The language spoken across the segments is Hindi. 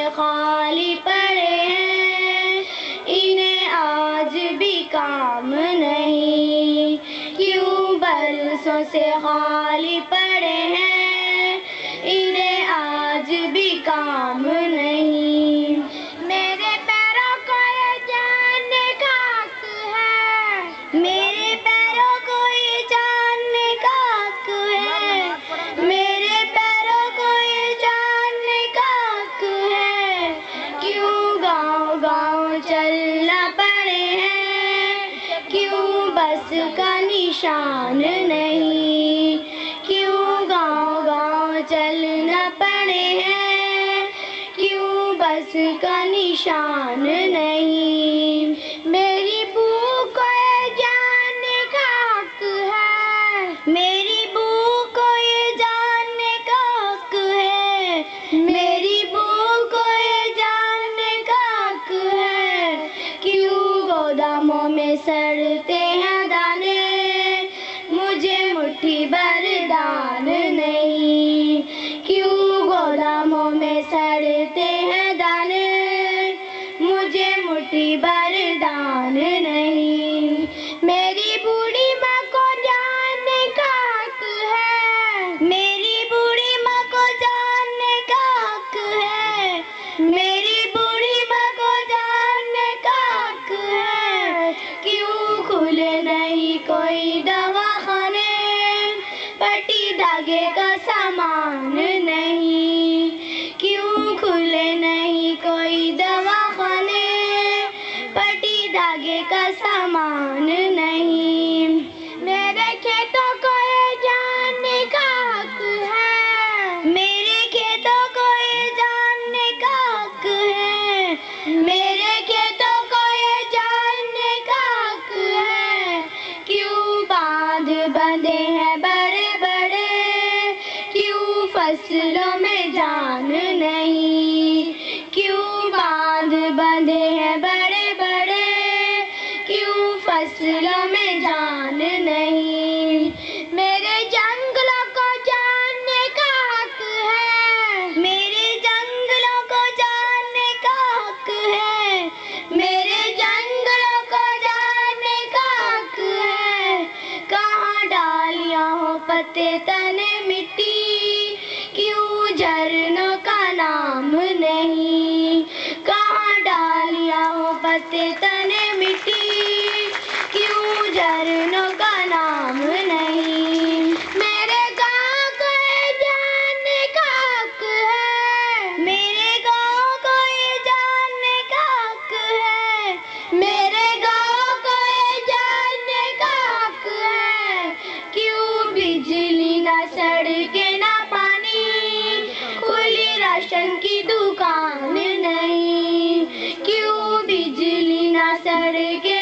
खाली पड़े हैं, इन्हें आज भी काम नहीं। क्यों बरसों से खाली पड़े हैं, इन्हें आज भी काम नहीं। मेरे पैरों को ये जानने का हक है, मेरे पैरों को ये जानने का हक है, मेरे पैरों को ये जानने का हक है। क्यों गाँव गाँव चलना पड़े हैं, क्यों बस का निशान नहीं। क्यों गाँव गाँव चलना पड़े हैं, क्यों बस का निशान नहीं। मेरी भूख को ये जानने का हक है, मेरी भूख को ये जानने का हक है, मेरी भूख को ये जानने का हक है। क्यों गोदामों में सड़ते हैं दाने, मुझे मुट्ठी भर दान नहीं। क्यों गोदामों में सड़ते हैं दाने, मुझे मुट्ठी भर दान नहीं। मेरी बूढ़ी माँ को जानने का हक है, मेरी बूढ़ी माँ को जानने का हक है, मेरी बूढ़ी माँ को जानने का हक है। क्यों खुले नहीं कोई दवाखाने, पट्टी धागे का सामान नहीं। क्यों खुले नहीं कोई दवाखाने, पट्टी धागे का सामान नहीं। मेरे खेतों को ये जानने का हक है, मेरे खेतों को ये जानने का हक है, मेरे खेतों को ये जानने का हक है। क्यों बांध बंधे हैं बड़े बड़े, क्यों फसलों में जान नहीं। क्यों बांध बंधे हैं बड़े बड़े, क्यों फसलों में जान नहीं। मेरे जंगलों को जानने का हक है, मेरे जंगलों को जानने का हक है, मेरे जंगलों को जानने का हक है। कहाँ डालियाँ हो पत्ते तने मिट्टी, क्यों झरनों का नाम नहीं। कहाँ डालियाँ हो पत्ते तने मिट्टी, क्यों झरनों का नाम नहीं। मेरे गाँव को ये जानने का हक है, मेरे गाँव को ये जानने का हक है, मेरे गाँव को ये जानने का हक है। क्यों बिजली ना सड़कें ना पानी, खुली राशन की दुकान नहीं। क्यों बिजली ना सड़कें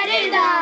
सरदार